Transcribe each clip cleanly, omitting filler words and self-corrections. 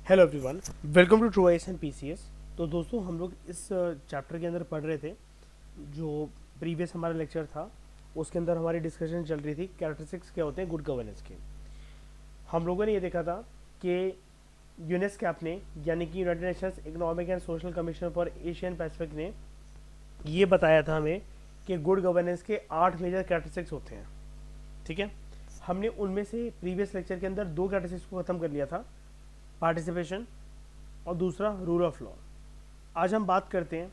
Hello everyone, welcome to True IAS and PCS. तो दोस्तों, हम लोग इस चैप्टर के अंदर पढ़ रहे थे। जो प्रीवियस हमारा लेक्चर था उसके अंदर हमारी डिस्कशन चल रही थी कैरेक्टरिस्टिक्स क्या होते हैं गुड गवर्नेंस के। हम लोगों ने ये देखा था कि यूनेस्कैप ने, यानी कि United Nations economic and social commission for Asian Pacific ने ये बताया था हमें कि गुड गवर्नेंस के 8 मेजर कैरेक्टरिस्टिक्स होते हैं। ठीक है, हमने उनमें से प्रीवियस लेक्चर के अंदर 2 कैरेक्टरिस्टिक्स को ख़त्म कर लिया था, पार्टिसिपेशन और दूसरा रूल ऑफ लॉ। आज हम बात करते हैं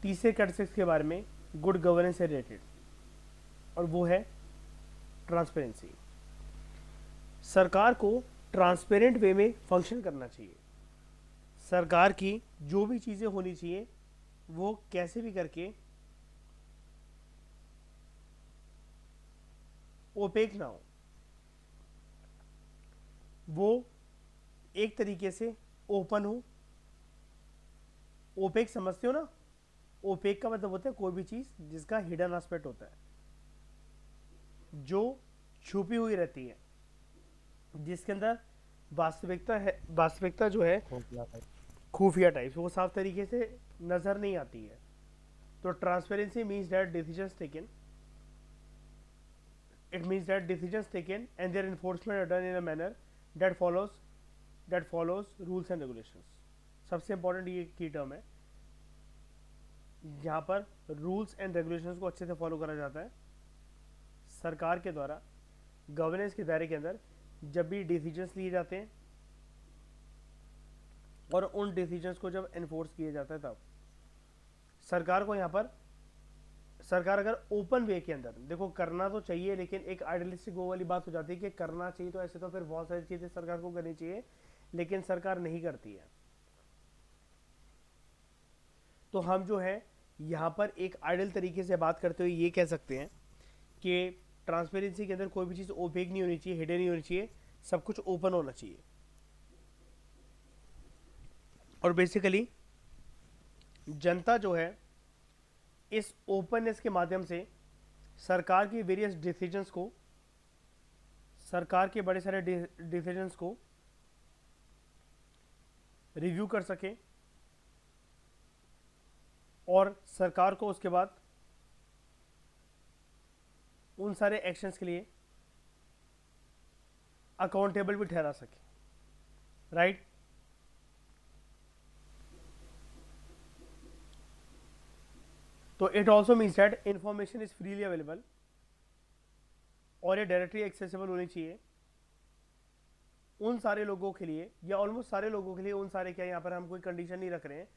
तीसरे कैटेगरी के बारे में गुड गवर्नेंस से रिलेटेड, और वो है ट्रांसपेरेंसी। सरकार को ट्रांसपेरेंट वे में फंक्शन करना चाहिए। सरकार की जो भी चीज़ें होनी चाहिए वो कैसे भी करके ओपेक ना हो, वो एक तरीके से ओपन हो। ओपेक समझते हो ना? ओपेक का मतलब होता है कोई भी चीज़ जिसका हिडन एस्पेक्ट होता है, जो छुपी हुई रहती है, जिसके अंदर वास्तविकता है, वास्तविकता जो है खुफिया टाइप। खुफिया टाइप, वो साफ तरीके से नज़र नहीं आती है। तो transparency means that decisions taken, it means that decisions taken and their enforcement are done in a manner that follows rules and regulations. सबसे इंपॉर्टेंट ये की टर्म है, यहाँ पर रूल्स एंड रेगुलेशंस को अच्छे से फॉलो करा जाता है सरकार के द्वारा। गवर्नेंस के दायरे के अंदर जब भी डिसीजंस लिए जाते हैं और उन डिसीजंस को जब एनफोर्स किया जाता है, तब सरकार को यहाँ पर, सरकार अगर ओपन वे के अंदर, देखो करना तो चाहिए, लेकिन एक आइडियलिस्टिक वो वाली बात हो जाती है कि करना चाहिए, तो ऐसे तो फिर बहुत सारी चीज़ें सरकार को करनी चाहिए, लेकिन सरकार नहीं करती है। तो हम जो है यहाँ पर एक आइडियल तरीके से बात करते हुए ये कह सकते हैं कि ट्रांसपेरेंसी के अंदर कोई भी चीज़ ओपेक नहीं होनी चाहिए, हिडन नहीं होनी चाहिए, सब कुछ ओपन होना चाहिए। और बेसिकली जनता जो है इस ओपननेस के माध्यम से सरकार की वेरियस डिसीजंस को, सरकार के बड़े सारे डिसीजंस को रिव्यू कर सके, और सरकार को उसके बाद उन सारे एक्शंस के लिए अकाउंटेबल भी ठहरा सके। राइट? तो it also means that information is freely available, और ये डायरेक्टली एक्सेसिबल होनी चाहिए उन सारे लोगों के लिए, या ऑलमोस्ट सारे लोगों के लिए। उन सारे क्या, यहाँ पर हम कोई कंडीशन नहीं रख रहे हैं,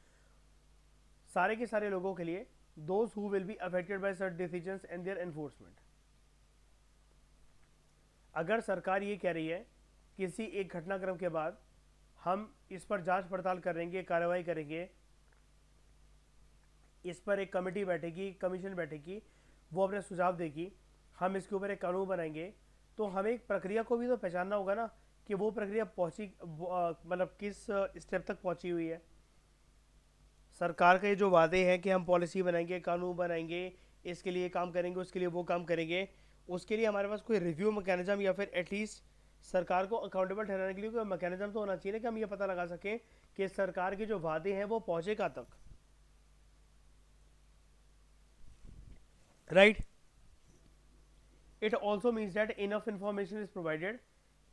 सारे के सारे लोगों के लिए, those who will be affected by such decisions and their enforcement. अगर सरकार ये कह रही है किसी एक घटनाक्रम के बाद हम इस पर जांच पड़ताल करेंगे, कार्रवाई करेंगे, इस पर एक कमेटी बैठेगी, कमीशन बैठेगी, वो अपने सुझाव देगी, हम इसके ऊपर एक कानून बनाएंगे, तो हमें एक प्रक्रिया को भी तो पहचानना होगा ना कि वो प्रक्रिया पहुंची, मतलब किस स्टेप तक पहुंची हुई है। सरकार के जो वादे हैं कि हम पॉलिसी बनाएंगे, कानून बनाएंगे, इसके लिए काम करेंगे, उसके लिए वो काम करेंगे, उसके लिए हमारे पास कोई रिव्यू मैकेनिज्म या फिर एटलीस्ट सरकार को अकाउंटेबल ठहराने के लिए कोई मैकेनिज्म तो होना चाहिए ना, कि हम ये पता लगा सकें कि सरकार के जो वादे हैं वो पहुंचे कहाँ तक। Right? It also means that enough information is provided,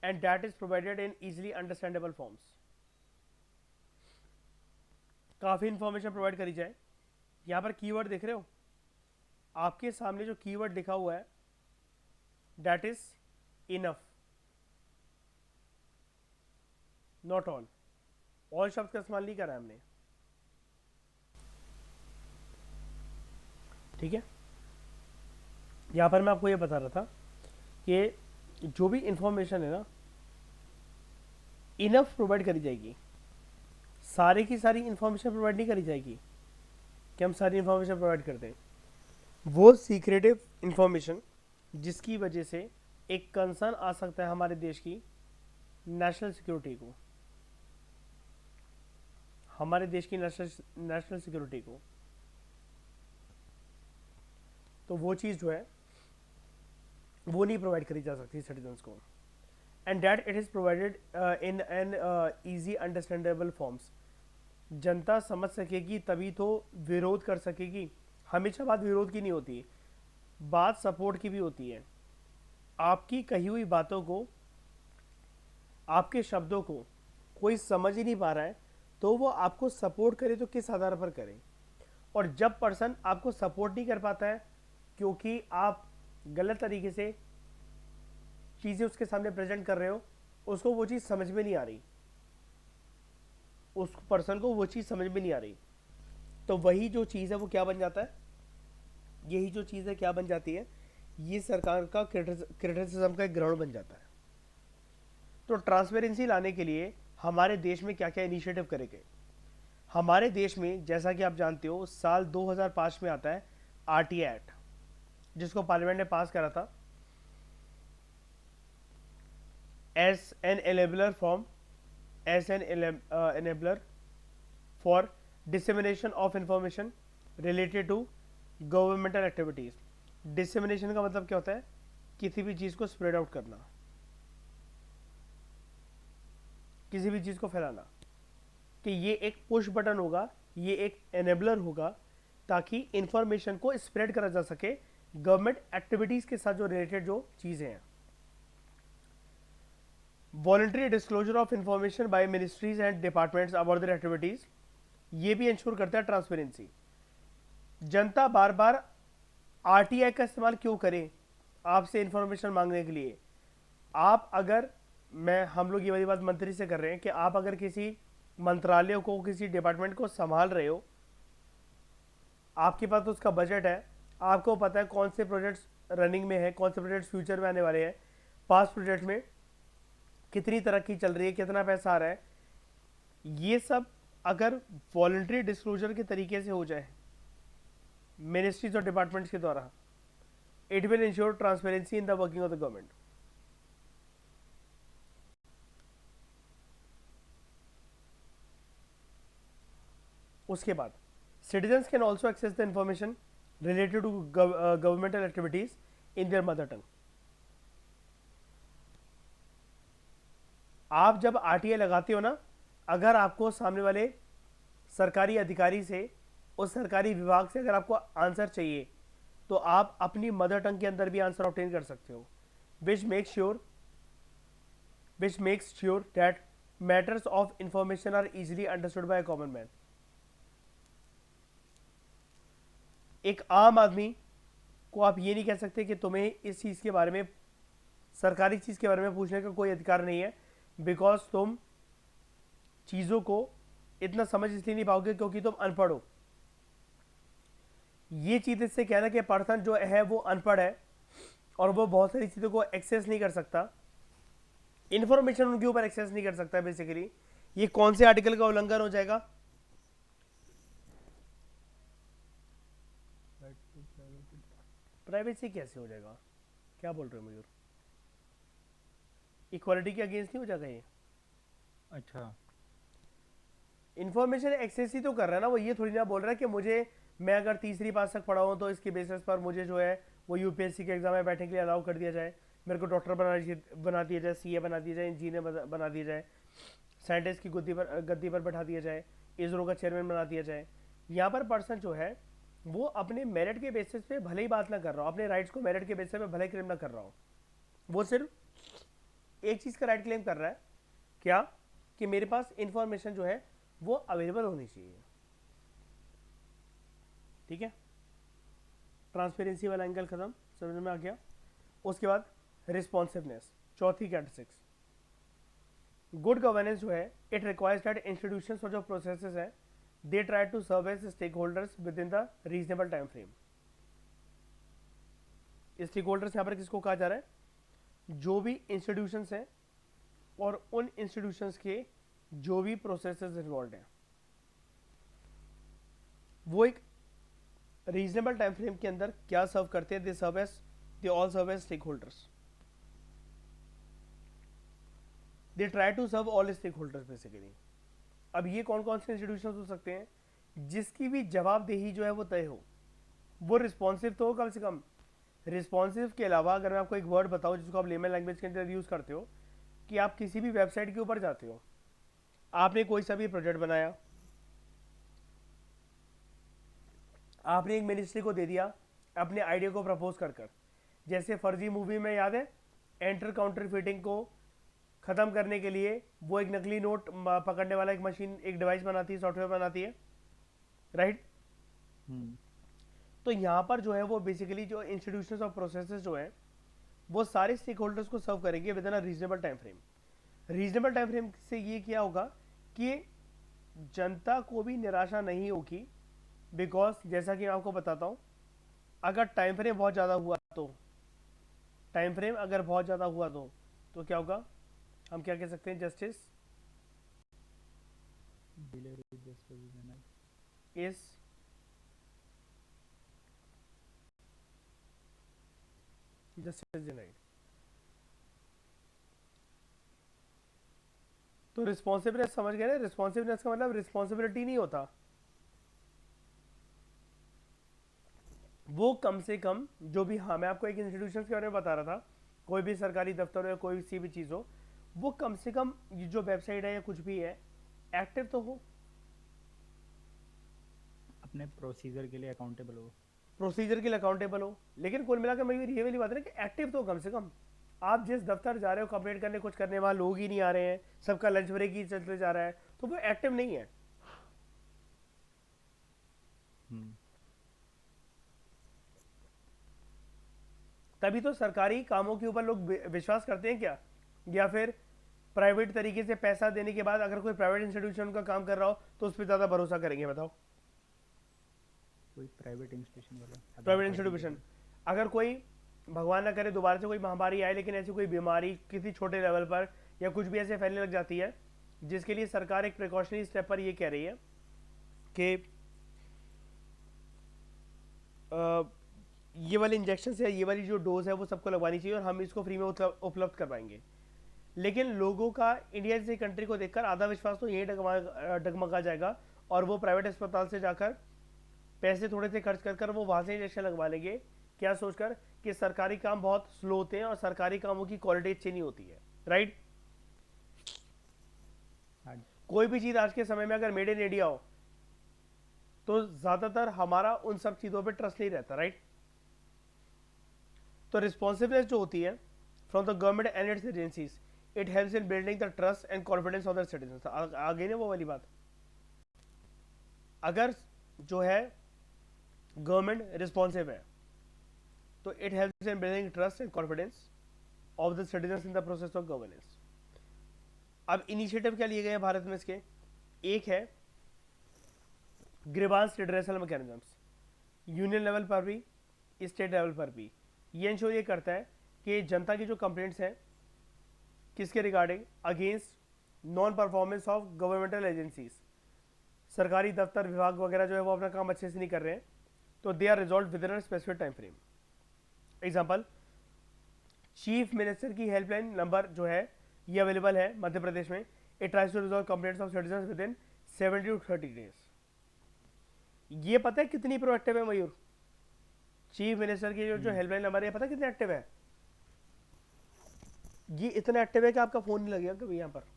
and that is provided in easily understandable forms. काफ़ी इंफॉर्मेशन प्रोवाइड करी जाए। यहाँ पर कीवर्ड देख रहे हो आपके सामने, जो कीवर्ड लिखा हुआ है that is enough, not all. All शब्द का इस्तेमाल नहीं करा है हमने। ठीक है, यहाँ पर मैं आपको ये बता रहा था कि जो भी इंफॉर्मेशन है ना, इनफ प्रोवाइड करी जाएगी। सारे की सारी इंफॉर्मेशन प्रोवाइड नहीं करी जाएगी कि हम सारी इंफॉर्मेशन प्रोवाइड कर दें। वो सीक्रेटिव इंफॉर्मेशन जिसकी वजह से एक कंसर्न आ सकता है हमारे देश की नेशनल सिक्योरिटी को, हमारे देश की नेशनल सिक्योरिटी को, तो वो चीज़ जो है वो नहीं प्रोवाइड करी जा सकती सिटीजन्स को। And that it is provided in an easy understandable forms. जनता समझ सकेगी तभी तो विरोध कर सकेगी। हमेशा बात विरोध की नहीं होती, बात सपोर्ट की भी होती है। आपकी कही हुई बातों को, आपके शब्दों को कोई समझ ही नहीं पा रहा है, तो वो आपको सपोर्ट करे तो किस आधार पर करे। और जब पर्सन आपको सपोर्ट नहीं कर पाता है क्योंकि आप गलत तरीके से चीज़ें उसके सामने प्रेजेंट कर रहे हो, उसको वो चीज़ समझ में नहीं आ रही, उस पर्सन को वो चीज़ समझ में नहीं आ रही, तो वही जो चीज़ है वो क्या बन जाता है, यही जो चीज़ है क्या बन जाती है, ये सरकार का क्रिटिसिज्म का एक ग्राउंड बन जाता है। तो ट्रांसपेरेंसी लाने के लिए हमारे देश में क्या क्या इनिशिएटिव करे गए। हमारे देश में जैसा कि आप जानते हो साल 2005 में आता है आरटीआई एक्ट, जिसको पार्लियामेंट ने पास करा था as an enabler form as an enabler for dissemination of information related to governmental activities. Dissemination का मतलब क्या होता है, किसी भी चीज़ को स्प्रेड आउट करना, किसी भी चीज़ को फैलाना। कि ये एक पुश बटन होगा, ये एक एनेबलर होगा ताकि इंफॉर्मेशन को स्प्रेड करा जा सके गवर्नमेंट एक्टिविटीज़ के साथ जो रिलेटेड जो चीज़ें हैं। Voluntary disclosure of information bye ministries and departments about their activities, ये भी इंश्योर करता है ट्रांसपेरेंसी। जनता बार बार आरटीआई का इस्तेमाल क्यों करे आपसे इंफॉर्मेशन मांगने के लिए। आप अगर, मैं हम लोग ये वाली बात मंत्री से कर रहे हैं कि आप अगर किसी मंत्रालय को, किसी डिपार्टमेंट को संभाल रहे हो, आपके पास तो उसका बजट है, आपको पता है कौन से प्रोजेक्ट्स रनिंग में है, कौन से प्रोजेक्ट्स फ्यूचर में आने वाले हैं, पास्ट प्रोजेक्ट में कितनी तरक्की चल रही है, कितना पैसा आ रहा है, ये सब अगर वॉलंटरी डिस्क्लोजर के तरीके से हो जाए मिनिस्ट्रीज और डिपार्टमेंट्स के द्वारा, it will ensure transparency in the working of the government. उसके बाद citizens can also access the information related to governmental activities in their mother tongue। आप जब आरटीआई लगाते हो ना, अगर आपको सामने वाले सरकारी अधिकारी से, उस सरकारी विभाग से अगर आपको आंसर चाहिए, तो आप अपनी मदर टंग के अंदर भी आंसर ऑब्टेन कर सकते हो, which makes sure that matters of information are easily understood by common man. एक आम आदमी को आप ये नहीं कह सकते कि तुम्हें इस चीज़ के बारे में, सरकारी चीज़ के बारे में पूछने का कोई अधिकार नहीं है, बिकॉज तुम चीज़ों को इतना समझ इसलिए नहीं पाओगे क्योंकि तुम अनपढ़ हो। ये चीज़ इससे कहना कि पर्सन जो है वो अनपढ़ है और वो बहुत सारी चीज़ों को एक्सेस नहीं कर सकता, इंफॉर्मेशन उनके ऊपर एक्सेस नहीं कर सकता, बेसिकली ये कौन से आर्टिकल का उल्लंघन हो जाएगा, प्राइवेसी कैसे हो जाएगा, क्या बोल रहे हो मयूर, इक्वालिटी के अगेंस्ट नहीं हो जाएगा ये। अच्छा। इन्फॉर्मेशन एक्सेस ही तो कर रहा है ना वो, ये थोड़ी ना बोल रहा है कि मुझे, मैं अगर तीसरी पास तक पढ़ा हूँ तो इसके बेसिस पर मुझे जो है वो यूपीएससी के एग्जाम में बैठने के लिए अलाउ कर दिया जाए, मेरे को डॉक्टर बना दिया जाए, सीए बना दिया जाए, इंजीनियर बना दिया जाए, साइंटिस्ट की गद्दी पर बैठा दिया जाए, इसरो का चेयरमैन बना दिया जाए। यहाँ पर पर्सन जो है वो अपने मेरिट के बेसिस पे भले ही बात ना कर रहा हो, अपने राइट्स को मेरिट के बेसिस पे भले क्लेम ना कर रहा हो, वो सिर्फ एक चीज़ का राइट क्लेम कर रहा है, क्या, कि मेरे पास इंफॉर्मेशन जो है वो अवेलेबल होनी चाहिए। ठीक है, ट्रांसपेरेंसी वाला एंगल खत्म, समझ में आ गया। उसके बाद रिस्पॉन्सिवनेस, चौथी कैरेक्टरिस्टिक्स। गुड गवर्नेंस जो है, इट रिक्वायर्स दैट इंस्टीट्यूशंस और जो प्रोसेसेस हैं, they try to serve as stakeholders within the reasonable time frame. Stakeholders यहाँ पर किसको कहा जा रहा है, जो भी इंस्टीट्यूशंस हैं और उन इंस्टीट्यूशंस के जो भी प्रोसेसेस इन्वॉल्व हैं, वो एक रीजनेबल टाइम फ्रेम के अंदर क्या सर्व करते हैं, they all serve as stakeholders, they try to serve all stakeholders basically. अब ये कौन कौन से इंस्टीट्यूशन हो सकते हैं जिसकी भी जवाबदेही जो है वो तय हो, वो रिस्पॉन्सिव तो हो कम से कम। रिस्पॉन्सिव के अलावा अगर मैं आपको एक वर्ड बताऊं जिसको आप लेमन लैंग्वेज के अंदर यूज करते हो, कि आप किसी भी वेबसाइट के ऊपर जाते हो, आपने कोई सा भी प्रोजेक्ट बनाया, आपने एक मिनिस्ट्री को दे दिया अपने आइडिया को प्रपोज कर कर, जैसे फर्जी मूवी में याद है, एंटर काउंटर फिटिंग को ख़त्म करने के लिए वो एक नकली नोट पकड़ने वाला एक मशीन, एक डिवाइस बनाती है, सॉफ्टवेयर बनाती है, राइट। हम्म। तो यहाँ पर जो है वो बेसिकली जो इंस्टीट्यूशंस और प्रोसेसेस जो है वो सारे स्टेक होल्डर्स को सर्व करेंगे with in a reasonable time frame. Reasonable time frame से ये क्या होगा कि जनता को भी निराशा नहीं होगी, बिकॉज जैसा कि मैं आपको बताता हूँ, अगर टाइम फ्रेम बहुत ज़्यादा हुआ तो, टाइम फ्रेम अगर बहुत ज़्यादा हुआ तो क्या होगा, हम क्या कह सकते हैं, justice delay just is justice denied. तो रिस्पॉन्सिबनेस समझ गए ना, रिस्पॉन्सिबनेस का मतलब रिस्पॉन्सिबिलिटी नहीं होता, वो कम से कम जो भी, हाँ मैं आपको एक इंस्टीट्यूशन के बारे में बता रहा था, कोई भी सरकारी दफ्तर हो या कोई सी भी चीज़ हो, वो कम से कम ये जो वेबसाइट है या कुछ भी है एक्टिव तो हो, अपने प्रोसीजर के लिए अकाउंटेबल हो। प्रोसीजर के लिए अकाउंटेबल हो। लेकिन कुल मिलाकर मैं ये वाली बात है ना कि एक्टिव तो हो कम से कम। आप जिस दफ्तर जा रहे हो कंप्लेंट करने, कुछ करने, वहाँ लोग ही नहीं आ रहे हैं, सबका लंच ब्रेक ही चलते जा रहा है, तो वो एक्टिव नहीं है। हम्म। तभी तो सरकारी कामों के ऊपर लोग विश्वास करते हैं क्या, या फिर प्राइवेट तरीके से पैसा देने के बाद अगर कोई प्राइवेट इंस्टीट्यूशन का काम कर रहा हो तो उस पर ज़्यादा भरोसा करेंगे, बताओ। कोई प्राइवेट इंस्टीट्यूशन वाला आधार प्राइवेट कार्ड इंस्टीट्यूशन, वगैरह। अगर कोई भगवान ना करे दोबारा से कोई महामारी आए, लेकिन ऐसी कोई बीमारी किसी छोटे लेवल पर या कुछ भी ऐसे फैलने लग जाती है, जिसके लिए सरकार एक प्रिकॉशनरी स्टेप पर ये कह रही है कि ये वाले इंजेक्शन है, ये वाली जो डोज है वो सबको लगवानी चाहिए और हम इसको फ्री में उपलब्ध करवाएंगे। लेकिन लोगों का इंडिया जैसी कंट्री को देखकर आधा विश्वास तो यही डगमगा जाएगा, और वो प्राइवेट अस्पताल से जाकर पैसे थोड़े से खर्च कर वो वहाँ से इंजेक्शन लगवा लेंगे, क्या सोचकर कि सरकारी काम बहुत स्लो होते हैं और सरकारी कामों की क्वालिटी अच्छी नहीं होती है, राइट। हाँ। कोई भी चीज़ आज के समय में अगर मेड इन इंडिया हो तो ज़्यादातर हमारा उन सब चीज़ों पे ट्रस्ट नहीं रहता, राइट। तो रिस्पॉन्सिबनेस जो होती है from the government and its agencies, it helps in building the trust and confidence of the citizen. आ गई ना वो वाली बात, अगर जो है गवर्नमेंट रिस्पॉन्सिव है तो it helps in building trust and confidence of the citizen in the process of governance. अब इनिशिएटिव क्या लिए गए हैं भारत में इसके, एक है grievance redressal mechanisms, union level पर भी स्टेट लेवल पर भी। ये इंश्योर ये करता है कि जनता की जो कंप्लेंट्स हैं किसके regarding, against non performance of governmental agencies, सरकारी दफ्तर विभाग वगैरह जो है वो अपना काम अच्छे से नहीं कर रहे हैं, तो they are resolve within specific time frame. Example, chief minister की हेल्पलाइन नंबर जो है ये अवेलेबल है मध्य प्रदेश में, it tries to resolve complaints of citizen within 70 to 30 days। ये पता है कितनी प्रोएक्टिव है मयूर, चीफ मिनिस्टर की जो हेल्पलाइन नंबर है, पता है कितने एक्टिव है, ये इतना एक्टिव है कि आपका फोन नहीं लगेगा कभी यहाँ पर,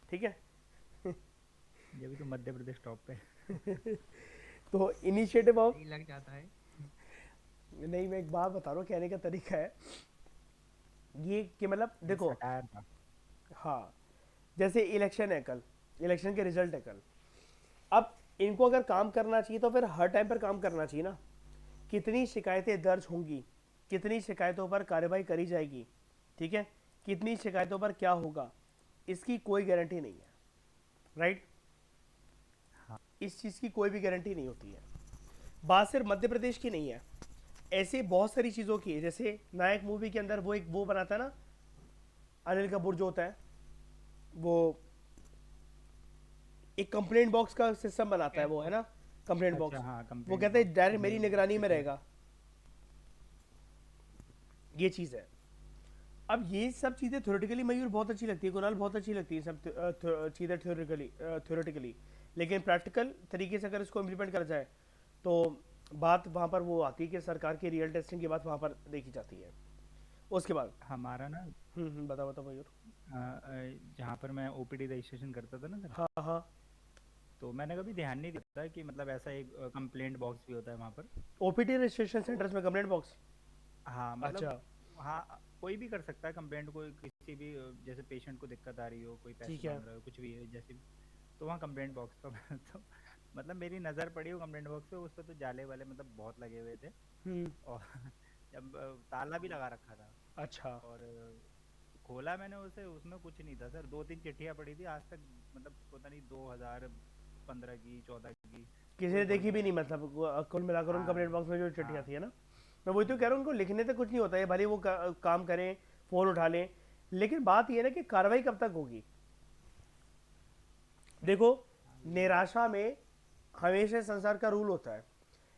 ठीक है। ये भी तो मध्य प्रदेश टॉप पे। तो इनिशिएटिव ऑफ, सही लग जाता है। नहीं मैं एक बात बता रहा हूँ, कहने का तरीका है ये कि मतलब ये देखो, सटायर था। हाँ जैसे इलेक्शन है कल, इलेक्शन के रिजल्ट है कल, अब इनको अगर काम करना चाहिए तो फिर हर टाइम पर काम करना चाहिए ना, कितनी शिकायतें दर्ज होंगी, कितनी शिकायतों पर कार्रवाई करी जाएगी, ठीक है, कितनी शिकायतों पर क्या होगा, इसकी कोई गारंटी नहीं है, राइट। हाँ। इस चीज़ की कोई भी गारंटी नहीं होती है। बात सिर्फ मध्य प्रदेश की नहीं है, ऐसे बहुत सारी चीज़ों की है। जैसे नायक मूवी के अंदर वो एक वो बनाता है ना, अनिल कपूर जो होता है, वो एक कंप्लेंट बॉक्स का सिस्टम बनाता है, वो है ना कंप्लेंट अच्छा, बॉक्स, हाँ, वो कंप्लेंट कहते हैं बॉक्स डायरेक्ट मेरी मेल निगरानी में सेटिंग। रहेगा, ये चीज़ है। अब ये सब चीज़ें थ्योरेटिकली मयूर बहुत अच्छी लगती है, कुणाल बहुत अच्छी लगती है सब चीज़ें थ्योरेटिकली, लेकिन प्रैक्टिकल तरीके से अगर इसको इम्प्लीमेंट करा जाए तो बात वहाँ पर वो आती है कि सरकार की रियल टेस्टिंग की बात वहाँ पर देखी जाती है। उसके बाद हमारा ना बताओ बताओ मयूर। जहाँ पर मैं ओपीडी रजिस्ट्रेशन करता था ना सर, हाँ हाँ। तो मैंने कभी ध्यान नहीं दिया था कि मतलब ऐसा एक कंप्लेंट बॉक्स भी होता है वहाँ पर। ओपीटी रजिस्ट्रेशन सेंटर्स में कंप्लेंट बॉक्स। हाँ मतलब, अच्छा। हाँ कोई भी कर सकता है कंप्लेंट, कोई किसी भी जैसे पेशेंट को दिक्कत आ रही हो, कोई पैसे ठीक है। मांग रहा हो, कुछ भी है जैसे भी, तो वहाँ कंप्लेंट बॉक्स तो, तो मतलब मेरी नज़र पड़ी वो कंप्लेंट बॉक्स पे, उस पर तो जाले वाले मतलब बहुत लगे हुए थे। हम्म। और जब ताला भी लगा रखा था, अच्छा। और खोला मैंने उसे, उसमें कुछ नहीं था सर, 2-3 चिट्ठियाँ पड़ी थी आज तक, मतलब पता नहीं 2015 की 14 की, किसी कोई ने खोल देखी नहीं भी नहीं, पाया। मतलब कुल मिलाकर उन हाँ कंप्लेंट बॉक्स में जो चिट्ठियाँ हाँ। थी है ना। मैं वही तो कह रहा हूँ, उनको लिखने से कुछ नहीं होता है, भले वो काम करें, फ़ोन उठा लें। लेकिन बात ये है ना कि कार्रवाई कब तक होगी। देखो, हाँ ये भी। निराशा में हमेशा संसार का रूल होता है।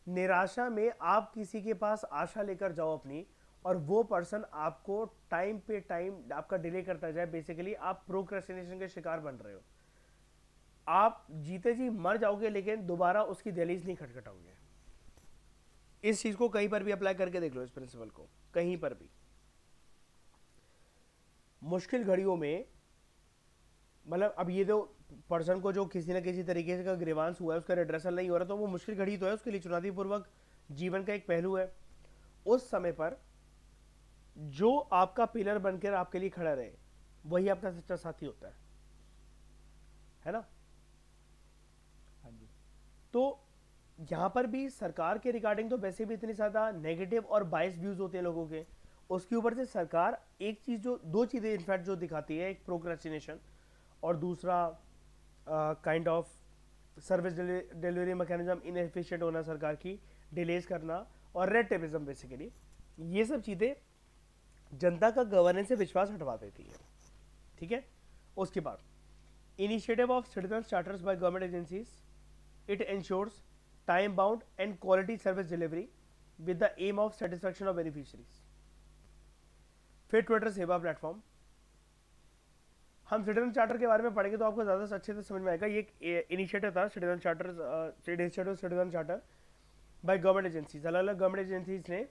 निराशा में आप किसी के पास आशा लेकर जाओ अपनी, और वो पर्सन आपको टाइम पे टाइम आपका डिले करता जाए, बेसिकली आप प्रोक्रेस्टिनेशन के शिकार बन रहे हो। आप जीते जी मर जाओगे, लेकिन दोबारा उसकी दहलीज नहीं खटखटाओगे। इस चीज को कहीं पर भी अप्लाई करके देख लो, इस प्रिंसिपल को कहीं पर भी। मुश्किल घड़ियों में, मतलब अब ये जो पर्सन को जो किसी ना किसी तरीके से का ग्रीवांस हुआ है, उसका रिड्रेसल नहीं हो रहा, तो वो मुश्किल घड़ी तो है उसके लिए, चुनौतीपूर्वक जीवन का एक पहलू है। उस समय पर जो आपका पिलर बनकर आपके लिए खड़ा रहे, वही आपका सच्चा साथी होता है ना। हाँ जी। तो यहाँ पर भी सरकार के रिगार्डिंग तो वैसे भी इतनी ज़्यादा नेगेटिव और बाइस व्यूज़ होते हैं लोगों के। उसके ऊपर से सरकार एक चीज़, जो दो चीज़ें इनफैक्ट जो दिखाती है, एक प्रोक्रेस्टिनेशन, और दूसरा kind of service delivery mechanism inefficient होना सरकार की, डिलेज करना, और रेड टेपिज्म बेसिकली। ये सब चीज़ें जनता का गवर्नेंस से विश्वास हटवा देती है। ठीक है। उसके बाद initiative of citizen charters by government agencies, it ensures time bound and quality service delivery with the aim of satisfaction of beneficiaries. फिर ट्विटर सेवा प्लेटफॉर्म, हम सिटीजन चार्टर के बारे में पढ़ेंगे तो आपको ज़्यादा अच्छे से समझ में आएगा। ये एक इनिशिएटिव था citizen charter, initiative citizen charter by government agencies. अलग अलग गवर्नमेंट एजेंसीज ने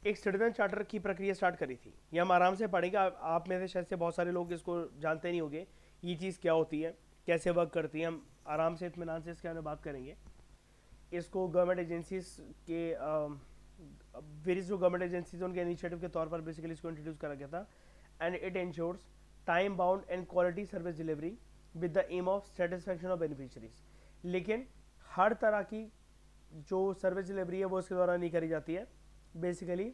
एक सिटीजन चार्टर की प्रक्रिया स्टार्ट करी थी। ये हम आराम से पढ़ेंगे। आप में से शायद से बहुत सारे लोग इसको जानते नहीं होंगे, ये चीज़ क्या होती है, कैसे वर्क करती है। हम आराम से इत्मीनान से इसके बारे में बात करेंगे। इसको गवर्नमेंट एजेंसीज के वेरियस जो गवर्नमेंट एजेंसीज उनके इनिशिएटिव के तौर पर बेसिकली इसको इंट्रोड्यूस करा गया था। And it ensures time bound and quality service delivery with the aim of satisfaction of beneficiaries. लेकिन हर तरह की जो सर्विस डिलीवरी है वो इसके द्वारा नहीं करी जाती है। Basically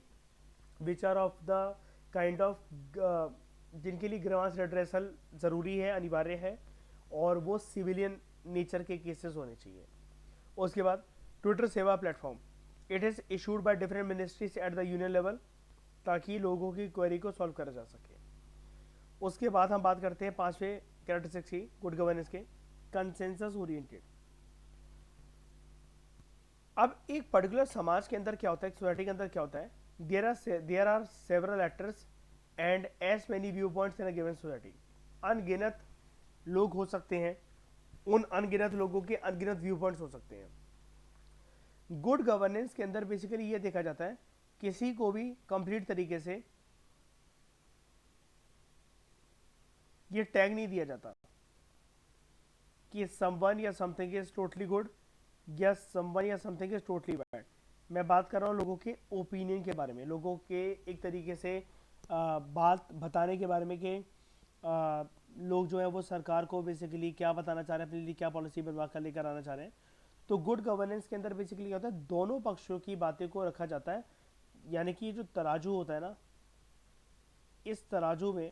which are of the kind of जिनके लिए ग्रीवांस रिड्रेसल ज़रूरी है, अनिवार्य है, और वो सिविलियन नेचर के केसेस होने चाहिए। उसके बाद ट्विटर सेवा platform, it is issued by different ministries at the union level, ताकि लोगों की क्वेरी को सॉल्व करा जा सके। उसके बाद हम बात करते हैं पांचवें कैरेक्टरिस्टिक्स की गुड गवर्नेंस के, कंसेंसस ओरिएंटेड। अब एक पर्टिकुलर समाज के अंदर क्या होता है, एक सोसाइटी के अंदर क्या होता है, there are several actors and as many viewpoints in a given society. अनगिनत लोग हो सकते हैं, उन अनगिनत लोगों के अनगिनत व्यू पॉइंट्स हो सकते हैं। गुड गवर्नेंस के अंदर बेसिकली ये देखा जाता है, किसी को भी कंप्लीट तरीके से ये टैग नहीं दिया जाता कि समवन या समथिंग इज टोटली गुड या समवन या समथिंग इज टोटली बैड। मैं बात कर रहा हूँ लोगों के ओपिनियन के बारे में, लोगों के एक तरीके से बात बताने के बारे में कि लोग जो है वो सरकार को बेसिकली क्या बताना चाह रहे हैं, अपने लिए क्या पॉलिसी बनवा कर लेकर आना चाह रहे हैं। तो गुड गवर्नेंस के अंदर बेसिकली क्या होता है, दोनों पक्षों की बातें को रखा जाता है। यानी कि जो तराजू होता है ना, इस तराजू में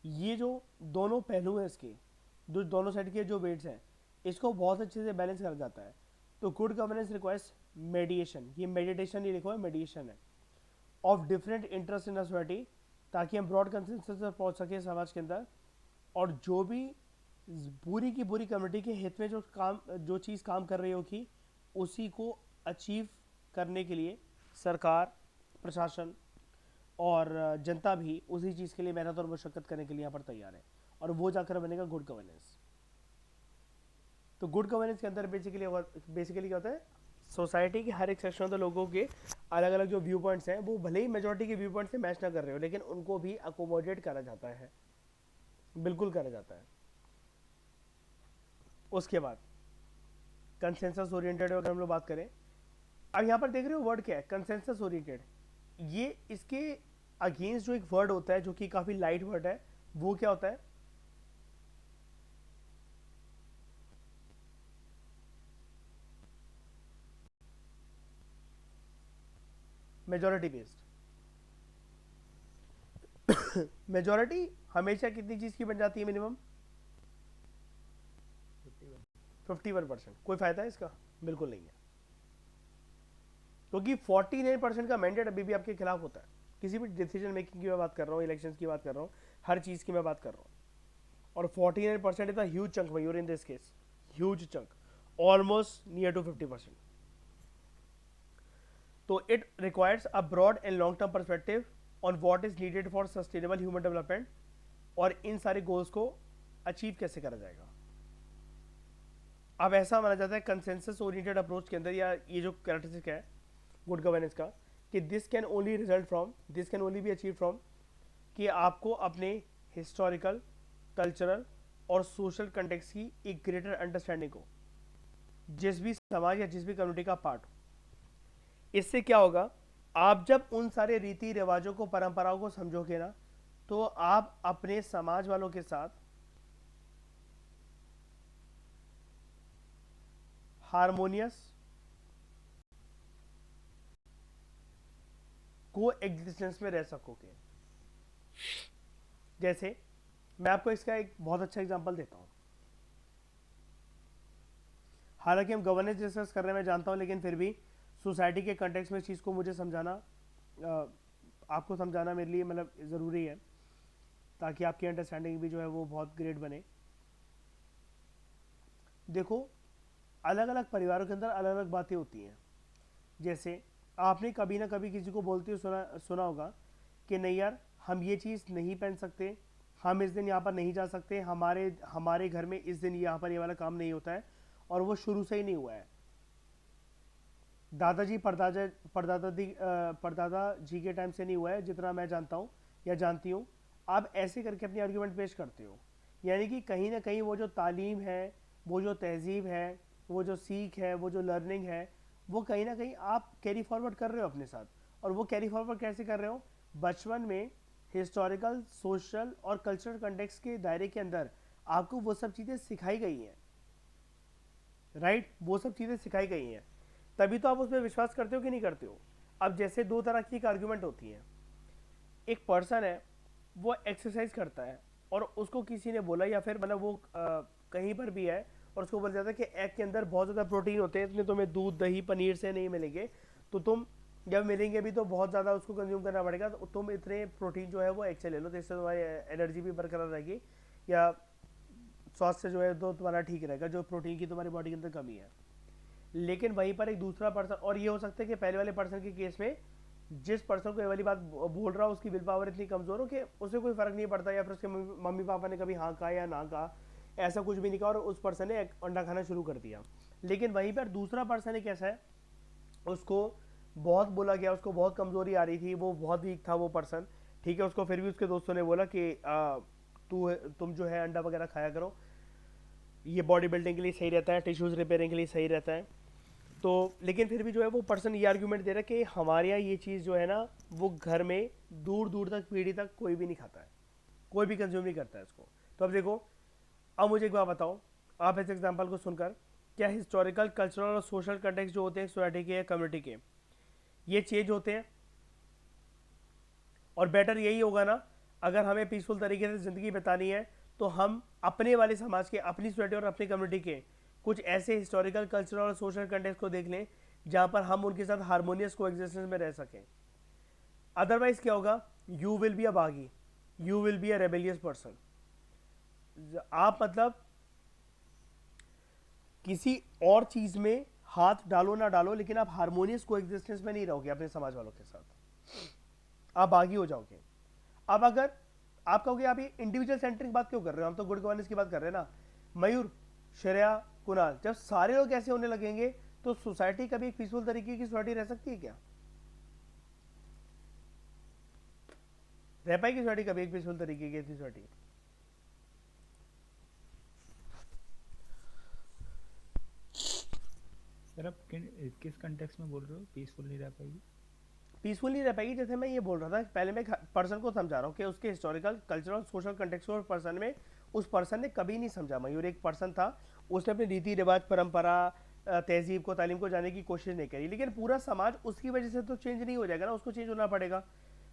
ये जो दोनों पहलू हैं इसके, जो दोनों साइड के जो वेट्स हैं, इसको बहुत अच्छे से बैलेंस करा जाता है। तो गुड गवर्नेंस रिक्वायर्स मेडिएशन, ये मेडिटेशन नहीं लिखा है, मेडिएशन है, of different interest in society, ताकि हम ब्रॉड कंसेंसस पर पहुंच सके समाज के अंदर। और जो भी पूरी की पूरी कम्युनिटी के हित में जो चीज़ काम कर रही होगी, उसी को अचीव करने के लिए सरकार, प्रशासन और जनता भी उसी चीज़ के लिए मेहनत और मशक्क़त करने के लिए यहाँ पर तैयार है, और वो जाकर बनेगा गुड गवर्नेंस। तो गुड गवर्नेंस के अंदर बेसिकली क्या होता है, सोसाइटी के हर एक सेक्शन ऑफ द लोगों के अलग अलग जो व्यू पॉइंट्स हैं, वो भले ही मेजोरिटी के व्यू पॉइंट से मैच ना कर रहे हो, लेकिन उनको भी अकोमोडेट करा जाता है, बिल्कुल करा जाता है। उसके बाद कंसेंसस ओरिएंटेड अगर हम लोग बात करें, अब यहाँ पर देख रहे हो वर्ड क्या है, कंसेंसस ओरिएंटेड। ये इसके अगेंस्ट जो एक वर्ड होता है जो कि काफ़ी लाइट वर्ड है, वो क्या होता है, मेजोरिटी बेस्ड। मेजोरिटी हमेशा कितनी चीज़ की बन जाती है, मिनिमम 51%। कोई फ़ायदा है इसका? बिल्कुल नहीं है, क्योंकि 49% का मैंडेट अभी भी आपके खिलाफ होता है। किसी भी डिसीजन मेकिंग की मैं बात कर रहा हूँ, इलेक्शंस की बात कर रहा हूँ, हर चीज़ की मैं बात कर रहा हूँ। और 49% इज अ ह्यूज चंक मयूर in this case, huge chunk, almost near to 50%। तो it requires a broad and long term perspective on what is needed for sustainable human development, और इन सारे गोल्स को अचीव कैसे करा जाएगा। अब ऐसा माना जाता है कंसेंसस ओरिएंटेड अप्रोच के अंदर, या ये जो कैरेक्टरिस्टिक है गुड गवर्नेंस का, कि this can only be achieve from, कि आपको अपने हिस्टोरिकल, कल्चरल और सोशल कंटेक्स्ट की एक ग्रेटर अंडरस्टैंडिंग हो, जिस भी समाज या जिस भी कम्युनिटी का पार्ट हो। इससे क्या होगा, आप जब उन सारे रीति रिवाजों को, परंपराओं को समझोगे ना, तो आप अपने समाज वालों के साथ हारमोनियस को एग्जिस्टेंस में रह सकोगे। जैसे मैं आपको इसका एक बहुत अच्छा एग्जांपल देता हूं। हालांकि हम गवर्नेंस डिस्कस कर रहे हैं, मैं जानता हूं, लेकिन फिर भी सोसाइटी के कंटेक्स्ट में इस चीज़ को मुझे समझाना, आपको समझाना मेरे लिए मतलब ज़रूरी है, ताकि आपकी अंडरस्टैंडिंग भी जो है वो बहुत ग्रेट बने। देखो, अलग अलग परिवारों के अंदर अलग अलग बातें होती हैं। जैसे आपने कभी ना कभी किसी को बोलते हुए सुना होगा कि नहीं यार, हम ये चीज़ नहीं पहन सकते, हम इस दिन यहाँ पर नहीं जा सकते, हमारे हमारे घर में इस दिन यहाँ पर ये वाला काम नहीं होता है, और वो शुरू से ही नहीं हुआ है। दादाजी परदादा जी के टाइम से नहीं हुआ है, जितना मैं जानता हूँ या जानती हूँ। आप ऐसे करके अपनी आर्ग्यूमेंट पेश करते हो, यानी कि कहीं ना कहीं वो जो तालीम है, वो जो तहजीब है, वो जो सीख है, वो जो लर्निंग है, वो कहीं ना कहीं आप कैरी फॉरवर्ड कर रहे हो अपने साथ। और वो कैरी फॉरवर्ड कैसे कर रहे हो, बचपन में हिस्टोरिकल, सोशल और कल्चरल कंटेक्स्ट के दायरे के अंदर आपको वो सब चीज़ें सिखाई गई हैं, राइट, वो सब चीज़ें सिखाई गई हैं, तभी तो आप उसमें विश्वास करते हो कि नहीं करते हो। अब जैसे दो तरह की एक आर्ग्यूमेंट होती है, एक पर्सन है, वो एक्सरसाइज करता है, और उसको किसी ने बोला, या फिर मतलब वो कहीं पर भी है, और उसको बोला जाता है कि एग के अंदर बहुत ज़्यादा प्रोटीन होते हैं, इसलिए तुम्हें दूध, दही, पनीर से नहीं मिलेंगे, तो तुम जब मिलेंगे भी तो बहुत ज़्यादा उसको कंज्यूम करना पड़ेगा, तो तुम इतने प्रोटीन जो है वो एग से ले लो, तो इससे तुम्हारी एनर्जी भी बरकरार रहेगी, या स्वास्थ्य जो है तो तुम्हारा ठीक रहेगा, जो प्रोटीन की तुम्हारी बॉडी के अंदर कमी है। लेकिन वहीं पर एक दूसरा पर्सन, और ये हो सकता है कि पहले वाले पर्सन के केस में जिस पर्सन को ये वाली बात बोल रहा हो उसकी विल पावर इतनी कमज़ोर हो कि उसे कोई फ़र्क नहीं पड़ता, या फिर उसके मम्मी पापा ने कभी हाँ कहा या ना कहा, ऐसा कुछ भी नहीं कहा, और उस पर्सन ने अंडा खाना शुरू कर दिया। लेकिन वहीं पर दूसरा पर्सन एक ऐसा है, उसको बहुत बोला गया, उसको बहुत कमज़ोरी आ रही थी, वो बहुत वीक था वो पर्सन, ठीक है, उसको फिर भी उसके दोस्तों ने बोला कि तुम जो है अंडा वगैरह खाया करो, ये बॉडी बिल्डिंग के लिए सही रहता है, टिश्यूज़ रिपेयरिंग के लिए सही रहता है। तो लेकिन फिर भी जो है वो पर्सन ये आर्ग्यूमेंट दे रहा है कि हमारे यहाँ ये चीज़ जो है ना, वो घर में दूर दूर तक, पीढ़ी तक कोई भी नहीं खाता है, कोई भी कंज्यूम नहीं करता है इसको। तो अब देखो, अब मुझे एक बात बताओ, आप इस एग्जांपल को सुनकर, क्या हिस्टोरिकल, कल्चरल और सोशल कंटेक्स्ट जो होते हैं सोसाइटी के या कम्युनिटी के, ये चेंज होते हैं? और बेटर यही होगा ना, अगर हमें पीसफुल तरीके से ज़िंदगी बितानी है, तो हम अपने वाले समाज के, अपनी सोसाइटी और अपनी कम्युनिटी के कुछ ऐसे हिस्टोरिकल, कल्चरल और सोशल कंटेक्स्ट को देख लें जहाँ पर हम उनके साथ हारमोनियस को एग्जिस्टेंस में रह सकें। अदरवाइज क्या होगा, यू विल बी अ बागी, you will be a rebellious person. आप मतलब किसी और चीज़ में हाथ डालो ना डालो, लेकिन आप हारमोनियस को एग्जिस्टेंस में नहीं रहोगे अपने समाज वालों के साथ, आप बागी हो जाओगे। अब अगर आप कहोगे आप ये इंडिविजुअल सेंट्रिक बात क्यों कर रहे हो, हम तो गुड गवर्नेंस की बात कर रहे हैं ना। मयूर, श्रेया, कुणाल, जब सारे लोग ऐसे होने लगेंगे तो सोसाइटी कभी एक पीसफुल तरीके की सोसाइटी रह सकती है क्या? रह पाएगी सोसाइटी कभी एक पीसफुल तरीके की सोसाइटी? सर आप किस कंटेक्स्ट में बोल रहे हो पीसफुल नहीं रह पाएगी? पीसफुल नहीं रह पाएगी, जैसे मैं ये बोल रहा था पहले, मैं पर्सन को समझा रहा हूँ कि उसके हिस्टोरिकल कल्चरल सोशल कंटेक्स्ट को पर्सन में उस पर्सन ने कभी नहीं समझा। मयूर एक पर्सन था, उसने अपने रीति रिवाज परंपरा तहजीब को तालीम को जाने की कोशिश नहीं करी, लेकिन पूरा समाज उसकी वजह से तो चेंज नहीं हो जाएगा ना, उसको चेंज होना पड़ेगा।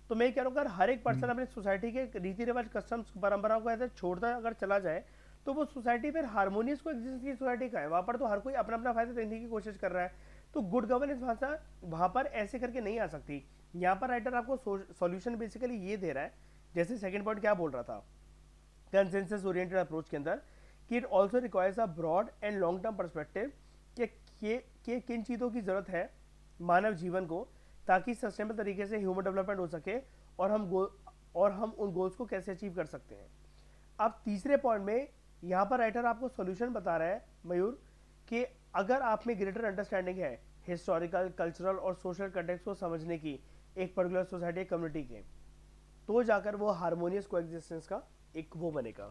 तो मैं कह रहा हूँ अगर हर एक पर्सन अपनी सोसाइटी के रीति रिवाज कस्टम्स परंपराओं को ऐसे छोड़ता अगर चला जाए तो वो सोसाइटी फिर हारमोनियस को एग्जिस्ट की सोसाइटी का है। वहाँ पर तो हर कोई अपना अपना फायदा देखने की कोशिश कर रहा है, तो गुड गवर्नेंस भाषा वहाँ पर ऐसे करके नहीं आ सकती। यहाँ पर राइटर आपको सॉल्यूशन बेसिकली ये दे रहा है, जैसे सेकंड पॉइंट क्या बोल रहा था कंसेंसस ओरिएंटेड अप्रोच के अंदर, कि it also requires a broad and long term perspective कि किन चीज़ों की ज़रूरत है मानव जीवन को ताकि सस्टेनेबल तरीके से ह्यूमन डेवलपमेंट हो सके, और हम उन गोल्स को कैसे अचीव कर सकते हैं। अब तीसरे पॉइंट में यहाँ पर राइटर आपको सॉल्यूशन बता रहा है मयूर, कि अगर आप में ग्रेटर अंडरस्टैंडिंग है हिस्टोरिकल कल्चरल और सोशल कंटेक्स्ट को समझने की एक पर्टिकुलर सोसाइटी कम्युनिटी के, तो जाकर वो हारमोनियस कोएग्जिस्टेंस का एक वो बनेगा,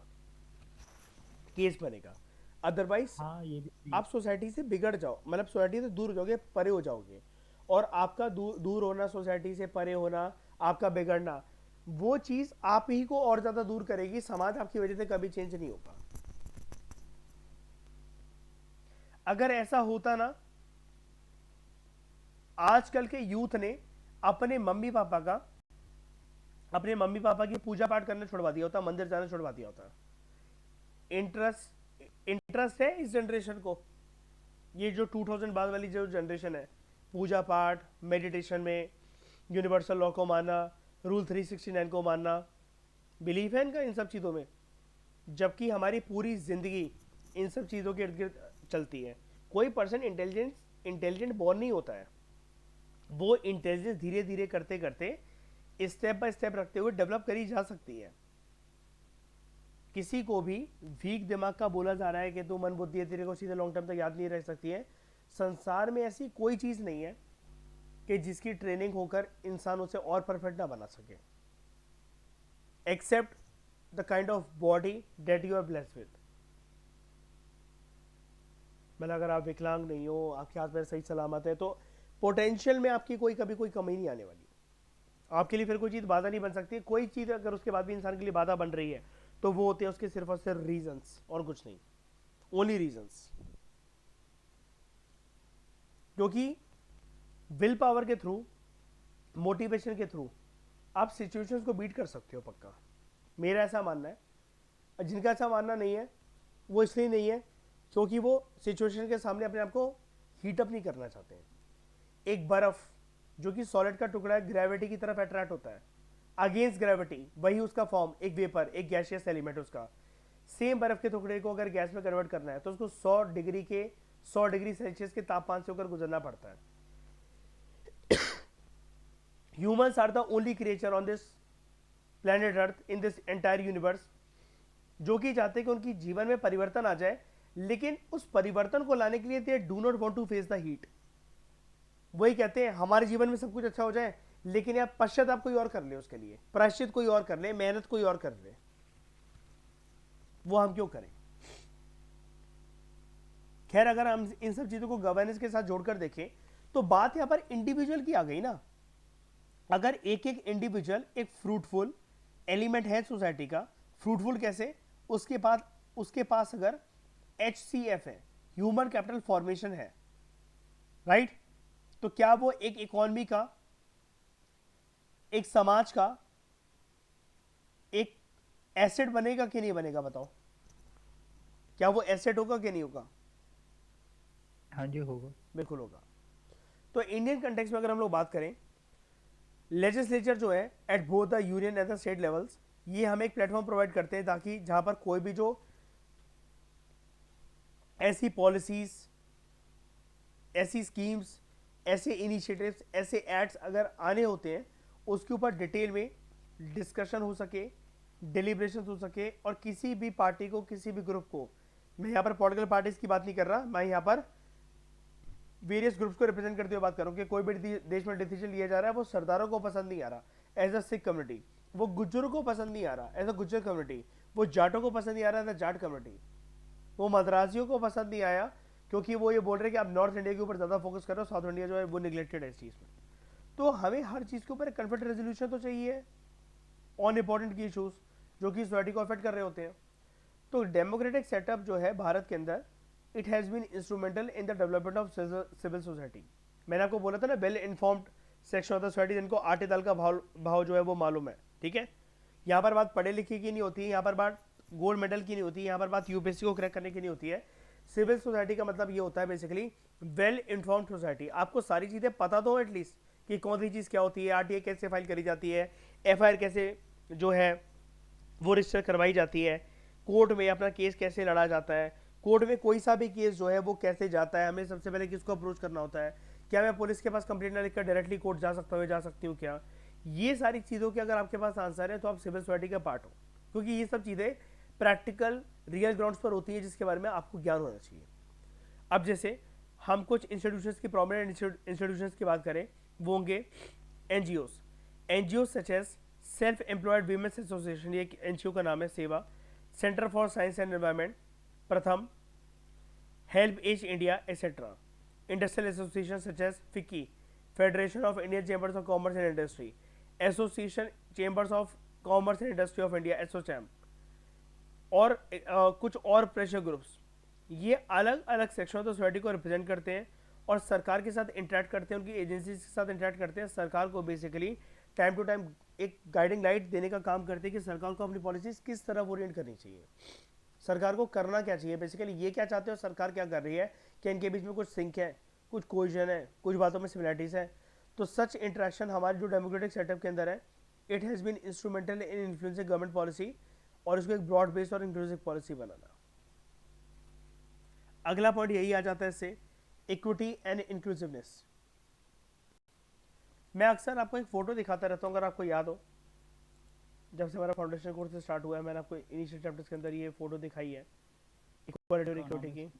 केस बनेगा। अदरवाइज हाँ ये भी। आप सोसाइटी से बिगड़ जाओ, मतलब सोसाइटी से दूर हो जाओगे, परे हो जाओगे, और आपका दूर होना, सोसाइटी से परे होना, आपका बिगड़ना, वो चीज़ आप ही को और ज़्यादा दूर करेगी। समाज आपकी वजह से कभी चेंज नहीं होगा। अगर ऐसा होता ना, आजकल के यूथ ने अपने मम्मी पापा का, अपने मम्मी पापा की पूजा पाठ करना छुड़वा दिया होता, मंदिर जाना छुड़वा दिया होता। इंटरेस्ट है इस जनरेशन को, ये जो 2000 बाद वाली जो जनरेशन है, पूजा पाठ मेडिटेशन में, यूनिवर्सल लॉ को मानना, रूल 369 को मानना, बिलीफ है इनका इन सब चीज़ों में, जबकि हमारी पूरी ज़िंदगी इन सब चीज़ों के इर्द गिर्द चलती है। कोई पर्सन इंटेलिजेंट बॉर्न नहीं होता है, वो इंटेलिजेंस धीरे धीरे करते करते स्टेप बाय स्टेप रखते हुए डेवलप करी जा सकती है। किसी को भी वीक दिमाग का बोला जा रहा है कि तू मन बुद्धि है, तेरे को सीधे लॉन्ग टर्म तक याद नहीं रह सकती है। संसार में ऐसी कोई चीज़ नहीं है कि जिसकी ट्रेनिंग होकर इंसान उसे और परफेक्ट ना बना सके, except the kind of body that you are blessed with. मतलब अगर आप विकलांग नहीं हो, आपके हाथ में सही सलामत है, तो पोटेंशियल में आपकी कभी कोई कमी नहीं आने वाली। आपके लिए फिर कोई चीज़ बाधा नहीं बन सकती। कोई चीज़ अगर उसके बाद भी इंसान के लिए बाधा बन रही है तो वो होते हैं उसके सिर्फ और सिर्फ रीजंस, और कुछ नहीं, ओनली रीजंस। क्योंकि विल पावर के थ्रू, मोटिवेशन के थ्रू आप सिचुएशंस को बीट कर सकते हो पक्का, मेरा ऐसा मानना है। जिनका ऐसा मानना नहीं है वो इसलिए नहीं है क्योंकि वो सिचुएशन के सामने अपने आप को हीटअप नहीं करना चाहते हैं। एक बर्फ जो कि सॉलिड का टुकड़ा है, ग्रेविटी की तरफ अट्रैक्ट होता है, अगेंस्ट ग्रेविटी, वही उसका फॉर्म, एक वेपर, एक गैसियस एलिमेंट उसका। सेम बर्फ के टुकड़े को अगर गैस में कन्वर्ट करना है तो उसको 100 डिग्री सेल्सियस के तापमान से होकर गुजरना पड़ता है। Humans are the only creature on this planet Earth in this entire universe जो कि चाहते हैं कि उनकी जीवन में परिवर्तन आ जाए, लेकिन उस परिवर्तन को लाने के लिए they do not want to face the heat. वही कहते हैं हमारे जीवन में सब कुछ अच्छा हो जाए, लेकिन यार पश्चाताप कोई और कर ले, उसके लिए प्रायश्चित कोई और कर ले, मेहनत कोई और कर ले, वो हम क्यों करें। खैर, अगर हम इन सब चीजों को गवर्नेंस के साथ जोड़कर देखें तो बात यहां पर इंडिविजुअल की आ गई ना। अगर एक एक इंडिविजुअल एक फ्रूटफुल एलिमेंट है सोसाइटी का, फ्रूटफुल कैसे, उसके पास अगर HCF है, ह्यूमन कैपिटल फॉर्मेशन है, राइट, तो क्या वो एक इकोनॉमी का, एक समाज का एक एसेट बनेगा कि नहीं बनेगा, बताओ। क्या वो एसेट होगा कि नहीं होगा? हाँ जी होगा, बिल्कुल होगा। तो इंडियन कंटेक्स्ट में अगर हम लोग बात करें, लेजिस्लेचर जो है at both the union and the state levels, ये हमें एक प्लेटफॉर्म प्रोवाइड करते हैं ताकि जहां पर कोई भी जो ऐसी पॉलिसीज, ऐसी स्कीम्स, ऐसे इनिशिएटिव्स, ऐसे एक्ट्स अगर आने होते हैं, उसके ऊपर डिटेल में डिस्कशन हो सके, डिलीब्रेशन हो सके, और किसी भी पार्टी को, किसी भी ग्रुप को मैं यहाँ पर पॉलिटिकल पार्टीज की बात नहीं कर रहा, मैं यहाँ पर वेरियस ग्रुप्स को रिप्रेजेंट करते हुए बात कर रहा हूँ कि कोई भी देश में डिसीजन लिया जा रहा है वो सरदारों को पसंद नहीं आ रहा एज अ सिख कम्युनिटी, वो गुज्जरों को पसंद नहीं आ रहा एज अ गुज्जर कम्युनिटी, वो जाटों को पसंद नहीं आ रहा एज अ जाट कम्युनिटी, वो मद्रासियों को पसंद नहीं आया क्योंकि वो ये बोल रहे हैं कि आप नॉर्थ इंडिया के ऊपर ज़्यादा फोकस कर रहे हो, साउथ इंडिया जो है वो निगलेक्टेड है इस चीज़ में। तो हमें हर चीज़ के ऊपर कन्फ्लिक्ट रेजोल्यूशन तो चाहिए ऑन इंपॉर्टेंट की इशूज़ जो कि सोसाइटी को अफेक्ट कर रहे होते हैं। तो डेमोक्रेटिक सेटअप जो है भारत के अंदर, it has been instrumental in the development of civil society. मैंने आपको बोला था ना, well informed section of the society जिनको आटे दाल का भाव जो है वो मालूम है, ठीक है। यहाँ पर बात पढ़े लिखे की नहीं होती है, यहाँ पर बात गोल्ड मेडल की नहीं होती है, यहाँ पर बात यूपीएससी को क्रैक करने की नहीं होती है। सिविल सोसाइटी का मतलब ये होता है बेसिकली वेल इन्फॉर्म्ड सोसाइटी। आपको सारी चीज़ें पता तो एटलीस्ट कि कौन सी चीज़ क्या होती है, आरटीए कैसे फाइल करी जाती है, एफआईआर कैसे जो है वो रजिस्टर करवाई जाती है, कोर्ट में अपना केस कैसे लड़ा जाता है, कोर्ट में कोई सा भी केस जो है वो कैसे जाता है, हमें सबसे पहले किसको अप्रोच करना होता है, क्या मैं पुलिस के पास कंप्लेंट ना लिखकर डायरेक्टली कोर्ट जा सकता हूँ, जा सकती हूँ क्या। ये सारी चीज़ों के अगर आपके पास आंसर है तो आप सिविल सोसाइटी का पार्ट हो, क्योंकि ये सब चीज़ें प्रैक्टिकल रियल ग्राउंड्स पर होती है जिसके बारे में आपको ज्ञान होना चाहिए। अब जैसे हम कुछ इंस्टीट्यूशंस की प्रोमिनेंट इंस्टीट्यूशंस की बात करें, वो होंगे NGOs. NGO such as self employed women's association, ये एनजीओ का नाम है, सेवा, centre for science and environment, Pratham, help age India etcetera. Industrial association such as FICCI, federation of Indian chambers of commerce and industry, association chambers of commerce and industry of India ASSOCHAM, और कुछ और pressure groups. ये अलग अलग section of the society को represent करते हैं और सरकार के साथ इंटरेक्ट करते हैं, उनकी एजेंसीज के साथ इंटरेक्ट करते हैं, सरकार को बेसिकली टाइम टू टाइम एक गाइडिंग लाइट देने का काम करते हैं कि सरकार को अपनी पॉलिसीज किस तरफ ओरिएंट करनी चाहिए, सरकार को करना क्या चाहिए, बेसिकली ये क्या चाहते हो, सरकार क्या कर रही है, क्या इनके बीच में कुछ सिंक है, कुछ कोइजन है, कुछ बातों में सिमिलरिटीज़ है। तो सच इंटरेक्शन हमारे जो डेमोक्रेटिक सेटअप के अंदर है, it has been instrumental in influencing government policy और इसको एक ब्रॉड बेस्ड और इंक्लूसिव पॉलिसी बनाना। अगला पॉइंट यही आ जाता है इससे, इक्विटी एंड इंक्लूसिवनेस। मैं अक्सर आपको एक फोटो दिखाता रहता हूँ, अगर आपको याद हो, जब से हमारा फाउंडेशन कोर्स स्टार्ट हुआ है मैंने आपको इनिशियल चैप्टर्स के अंदर ये फोटो दिखाई है इक्वालिटी और इक्विटी की।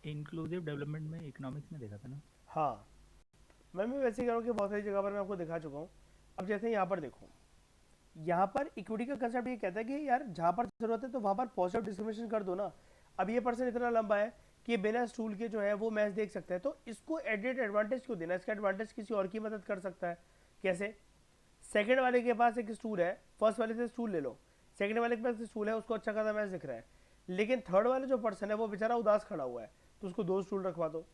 इंक्लूसिव डेवलपमेंट में इकोनॉमिक्स में देखा था ना। हाँ, मैं वैसे कह रहा हूँ कि बहुत सारी जगह पर मैं आपको दिखा चुका हूँ। अब जैसे यहाँ पर देखो, यहाँ पर इक्विटी का कंसेप्ट ये कहता है कि यार जहाँ पर जरूरत है तो वहाँ पर पॉजिटिव डिस्क्रिमिनेशन कर दो ना। अब ये पर्सन इतना लंबा है कि बिना स्टूल के जो है वो मैच देख सकता है, तो इसको एडेड एडवांटेज क्यों देना, इसका एडवांटेज किसी और की मदद कर सकता है। कैसे? सेकंड वाले के पास एक स्टूल है, फर्स्ट वाले से स्टूल ले लो, सेकंड वाले के पास स्टूल है, उसको अच्छा खासा मैच दिख रहा है, लेकिन थर्ड वाले जो पर्सन है वो बेचारा उदास खड़ा हुआ है, तो उसको दो स्टूल रखवा दो।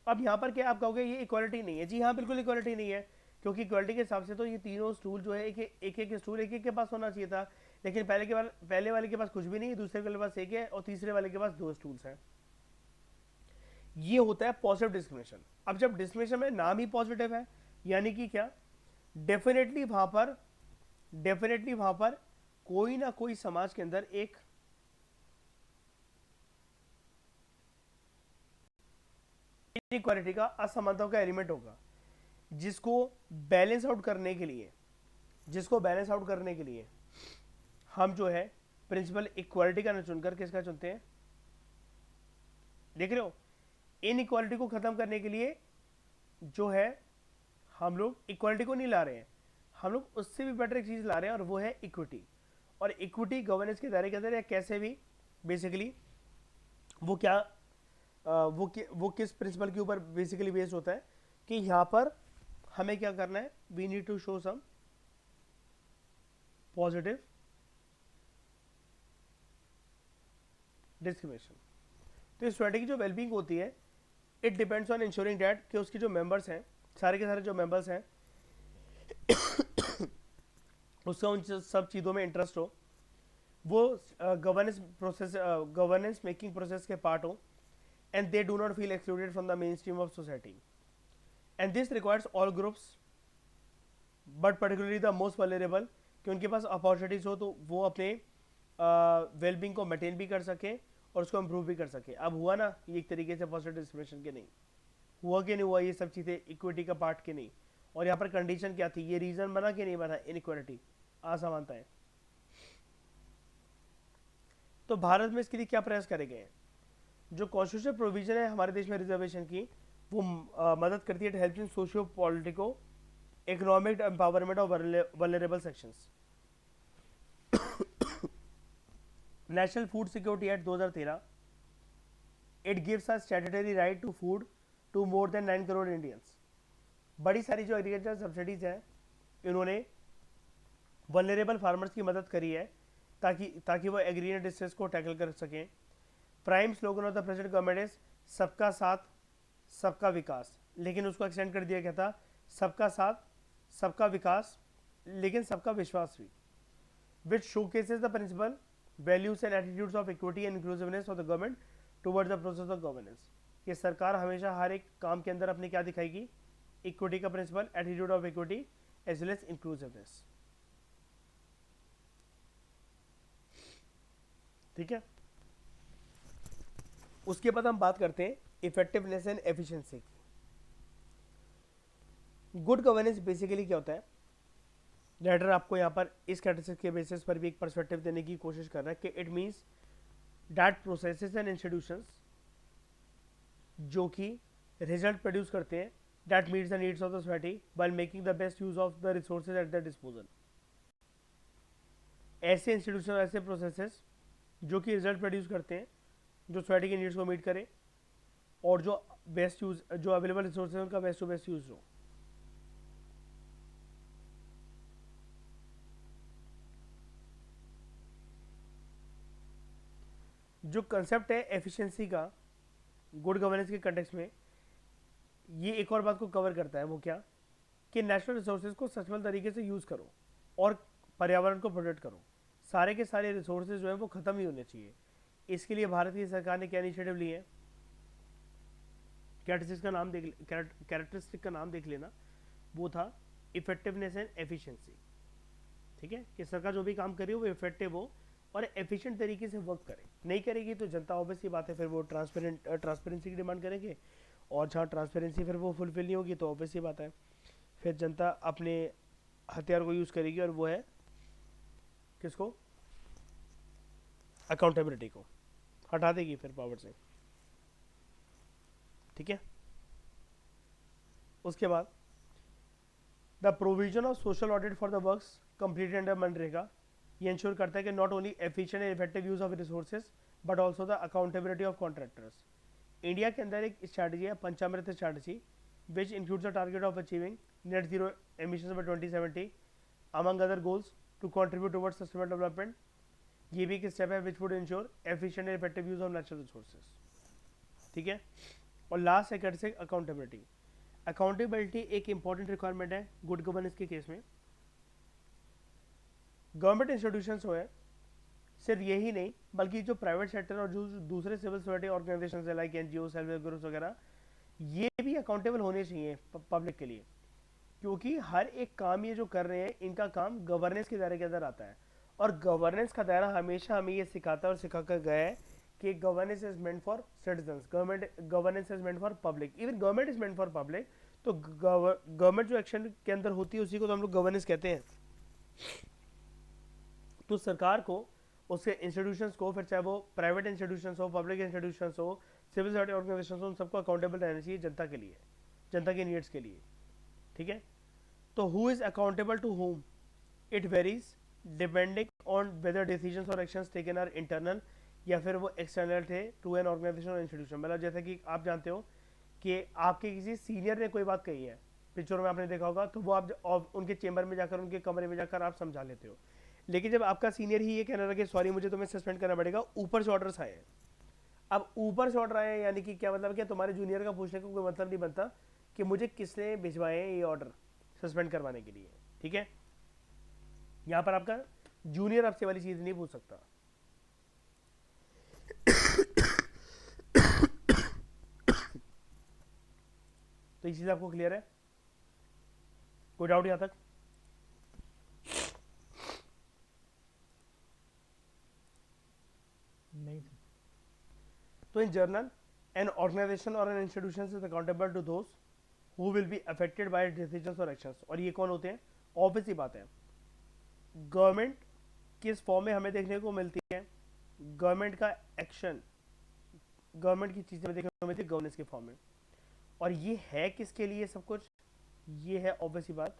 अब यहाँ पर क्या आप कहोगे ये इक्वालिटी नहीं है? जी हाँ, बिल्कुल इक्वालिटी नहीं है, क्योंकि इक्वालिटी के हिसाब से तो ये तीनों स्टूल जो है एक स्टूल एक के पास होना चाहिए था, लेकिन पहले वाले के पास कुछ भी नहीं है, दूसरे वाले के पास एक है और तीसरे वाले के पास दो स्टूल्स हैं। ये होता है पॉजिटिव डिस्क्रिमिनेशन। अब जब डिस्क्रिमिनेशन में नाम ही पॉजिटिव है, यानी कि क्या, डेफिनेटली वहां पर कोई ना कोई समाज के अंदर एक इनइक्वालिटी का, असमानता का एलिमेंट होगा, जिसको बैलेंस आउट करने के लिए हम जो है प्रिंसिपल इक्वालिटी का न चुनकर किसका चुनते हैं? देख रहे हो, इनइक्वालिटी को खत्म करने के लिए जो है हम लोग इक्वालिटी को नहीं ला रहे हैं, हम लोग उससे भी बेटर एक चीज ला रहे हैं और वो है इक्विटी। और इक्विटी गवर्नेंस के दायरे के अंदर या कैसे भी बेसिकली वो क्या वो किस प्रिंसिपल के ऊपर बेसिकली बेस्ड होता है कि यहाँ पर हमें क्या करना है, we need to show some positive discrimination. तो इस सोसाइटी की जो वेलबींग होती है, it depends on ensuring that कि उसकी जो मेंबर्स हैं, सारे के सारे जो मेंबर्स हैं उसका उन सब चीज़ों में इंटरेस्ट हो, वो गवर्नेंस मेकिंग प्रोसेस के पार्ट हो, and they do not feel excluded from the mainstream of society, and this requires all groups but particularly the most vulnerable कि उनके पास अपॉर्चुनिटीज हो तो वो अपने वेलबींग को मेंटेन भी कर सके और उसको इम्प्रूव भी कर सके। अब हुआ ना ये एक तरीके से पॉजिटिव डिस्क्रिमिनेशन के नहीं हुआ कि नहीं हुआ, ये सब चीज़ें इक्विटी का पार्ट के नहीं, और यहाँ पर कंडीशन क्या थी, ये रीजन बना कि नहीं बना, इनइक्वालिटी, असमानता है। तो भारत में इसके लिए क्या प्रयास करे गए हैं? जो कॉन्स्टिट्यूशन प्रोविजन है हमारे देश में रिजर्वेशन की, वो मदद करती है, help in socio politico economic empowerment of vulnerable sections. National food security act 2013, it gives a statutory right to food to more than 9 crore Indians. बड़ी सारी जो एग्रीकल्चर सब्सिडीज हैं, इन्होंने वल्नरेबल फार्मर्स की मदद करी है ताकि वो एग्रीरियन डिस्ट्रेस को टैकल कर सकें। Prime slogan of the present government is सबका साथ सबका विकास, लेकिन उसको एक्सटेंड कर दिया गया था सबका साथ सबका विकास लेकिन सबका विश्वास भी, which showcases the principle values and attitudes of equity and inclusiveness of the government towards the process of governance. ये सरकार हमेशा हर एक काम के अंदर अपनी क्या दिखाएगी, इक्विटी का principle, attitude of equity as well as inclusiveness. ठीक है, उसके बाद हम बात करते हैं इफेक्टिवनेस एंड एफिशिएंसी की। गुड गवर्नेंस बेसिकली क्या होता है, राइटर आपको यहाँ पर इस कैटेगरी के बेसिस पर भी एक पर्सपेक्टिव देने की कोशिश कर रहा है कि it means that processes and institutions जो कि रिजल्ट प्रोड्यूस करते हैं that meets the needs of the society while making the best use of the resources at the disposal. ऐसे इंस्टीट्यूशन, ऐसे प्रोसेसेस जो कि रिजल्ट प्रोड्यूस करते हैं, जो सोसाइटी की नीड्स को मीट करे और जो बेस्ट यूज, जो अवेलेबल रिसोर्सेज उनका बेस्ट टू बेस्ट यूज हो। जो कंसेप्ट है एफिशिएंसी का गुड गवर्नेंस के कंटेक्स्ट में, ये एक और बात को कवर करता है, वो क्या, कि नेचुरल रिसोर्सेज को सचमल तरीके से यूज़ करो और पर्यावरण को प्रोटेक्ट करो। सारे के सारे रिसोर्सेज जो है वो ख़त्म ही होने चाहिए। इसके लिए भारत की सरकार ने क्या इनिशिएटिव लिए हैं, कैरेक्टरिस्टिक का नाम देख लेना, वो था इफेक्टिवनेस एंड एफिशिएंसी। ठीक है, कि सरकार जो भी काम करे वो इफेक्टिव हो और एफिशिएंट तरीके से वर्क करे। नहीं करेगी तो जनता ऑब्वियसली बात है फिर वो ट्रांसपेरेंसी की डिमांड करेंगे, और जहाँ ट्रांसपेरेंसी फिर वो फुलफिल नहीं होगी तो ऑब्वियसली बात है फिर जनता अपने हथियार को यूज़ करेगी, और वो है किसको, अकाउंटेबिलिटी को हटा देगी फिर पावर से। ठीक है, उसके बाद the provision of social audit for the works completed under MNREGA, ये इंश्योर करता है कि not only efficient and effective use of resources but also the accountability of contractors. India के अंदर एक स्ट्रैटेजी है, Panchamrit strategy, which includes the target of achieving net zero emissions by 2070 among other goals to contribute towards sustainable development. ये भी एक step है which would ensure efficient and effective use of natural resources. ठीक है, और last है category accountability. Accountability एक important requirement है गुड गवर्नेंस के केस में। गवर्नमेंट इंस्टीट्यूशंस हो है, सिर्फ यही नहीं बल्कि जो प्राइवेट सेक्टर और जो दूसरे सिविल सोसाइटी ऑर्गेनाइजेशन है like NGO, self help groups वगैरह, ये भी अकाउंटेबल होने चाहिए पब्लिक के लिए, क्योंकि हर एक काम ये जो कर रहे हैं इनका काम गवर्नेंस के दायरे के अंदर आता है। और गवर्नेंस का दायरा हमेशा हमें ये सिखाता है और सिखा कर गया है कि governance is meant for citizens, governance is meant for public, even government is meant for public. तो गवर्नमेंट जो एक्शन के अंदर होती है उसी को तो हम लोग गवर्नेंस कहते हैं। तो सरकार को उसके इंस्टीट्यूशंस को, फिर चाहे वो प्राइवेट इंस्टीट्यूशंस हो, पब्लिक इंस्टीट्यूशंस हो, सिविल सोसाइटी ऑर्गेनाइजेशन हो, उन सबको अकाउंटेबल रहना चाहिए जनता के लिए, जनता के नीड्स के लिए। ठीक है, तो who is accountable to whom, it varies depending on whether decisions और एक्शंस टेकन आर इंटरनल या फिर वो एक्सटर्नल थे टू एन ऑर्गेनाइजेशन और इंस्टीट्यूशन। मतलब जैसा कि आप जानते हो कि आपके किसी सीनियर ने कोई बात कही है, पिक्चर में आपने देखा होगा, तो वो आप उनके चेंबर में जाकर, उनके कमरे में जाकर आप समझा लेते हो। लेकिन जब आपका सीनियर ही ये कहने लगे सॉरी मुझे तुम्हें सस्पेंड करना पड़ेगा, ऊपर से ऑर्डर्स आए हैं। अब ऊपर से ऑर्डर आए यानी कि क्या मतलब, क्या तुम्हारे जूनियर का पूछने का कोई मतलब नहीं बनता कि मुझे किसने भिजवाए हैं ये ऑर्डर सस्पेंड करवाने के लिए। ठीक है, यहाँ पर आपका जूनियर आपसे वाली चीज़ नहीं पूछ सकता। तो ये चीज़ आपको क्लियर है, कोई डाउट यहाँ तक? नहीं। तो in general, an organization or an institution is accountable to those who will be affected by decisions और एक्शंस। और ये कौन होते हैं? ऑब्वियस ही बात है, गवर्नमेंट किस फॉर्म में हमें देखने को मिलती है? गवर्नमेंट का एक्शन, गवर्नमेंट की चीज़ें हमें देखने को मिलती है गवर्नेंस के फॉर्म में। और ये है किसके लिए सब कुछ? ये है ऑब्वियस ही बात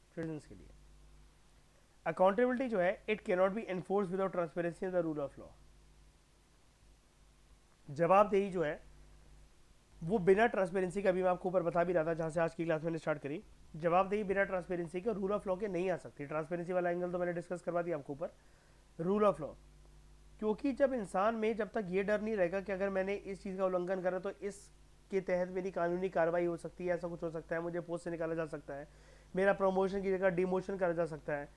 सिटीजन्स के लिए। अकाउंटेबिलिटी जो है, it can not be enforce without transparency and the rule of law. जवाबदेही जो है वो बिना ट्रांसपेरेंसी का, भी मैं आपको ऊपर बता भी रहा था जहाँ से आज की क्लास मैंने स्टार्ट करी, जवाबदेही बिना ट्रांसपेरेंसी के, रूल ऑफ लॉ के नहीं आ सकती। ट्रांसपेरेंसी वाला एंगल तो मैंने डिस्कस करवा दिया आपको ऊपर। रूल ऑफ लॉ, क्योंकि जब इंसान में जब तक ये डर नहीं रहेगा कि अगर मैंने इस चीज़ का उल्लंघन करा तो इसके तहत मेरी कानूनी कार्रवाई हो सकती है, ऐसा कुछ हो सकता है, मुझे पोस्ट से निकाला जा सकता है, मेरा प्रमोशन की जगह डिमोशन करा जा सकता है।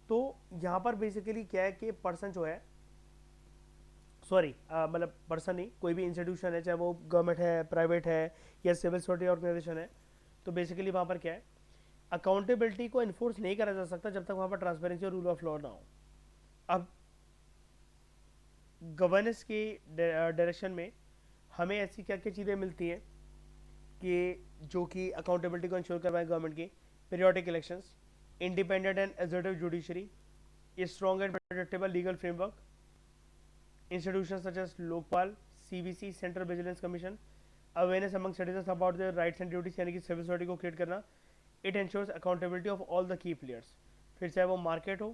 तो यहाँ पर बेसिकली क्या है कि पर्सन जो है, सॉरी मतलब पर्सन नहीं, कोई भी इंस्टीट्यूशन है, चाहे वो गवर्नमेंट है, प्राइवेट है या सिविल सोसाइटी ऑर्गेनाइजेशन है, तो बेसिकली वहाँ पर क्या है, अकाउंटेबिलिटी को इन्फोर्स नहीं करा जा सकता जब तक वहाँ पर ट्रांसपेरेंसी और रूल ऑफ लॉ ना हो। अब गवर्नेंस की डायरेक्शन में हमें ऐसी क्या क्या चीज़ें मिलती हैं कि जो कि अकाउंटेबिलिटी को इंश्योर करवाएं गवर्नमेंट की? Periodic elections, independent and executive judiciary, strong and predictable legal framework, institutions such as Lokpal, CVC, Central Vigilance Commission, awareness among citizens about their rights and duties, यानी कि सिविल सोसाइटी को create करना। It ensures accountability of all the key players, फिर चाहे वो market हो,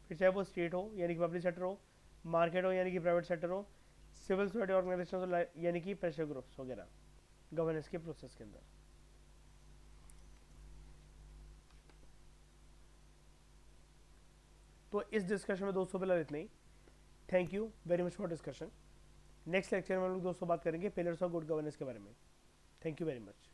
फिर चाहे वो स्टेट हो यानी कि पब्लिक सेक्टर हो, मार्केट हो यानी कि प्राइवेट सेक्टर हो, सिविल सोसाइटी ऑर्गेनाइजेशन यानी कि प्रेशर ग्रुप्स वगैरह, गवर्नेंस के प्रोसेस के अंदर। तो इस डिस्कशन में दोस्तों फिलहाल इतना ही। Thank you very much for discussion. Next lecture में हम लोग दोस्तों बात करेंगे पिलर्स ऑफ गुड गवर्नेंस के बारे में। Thank you very much.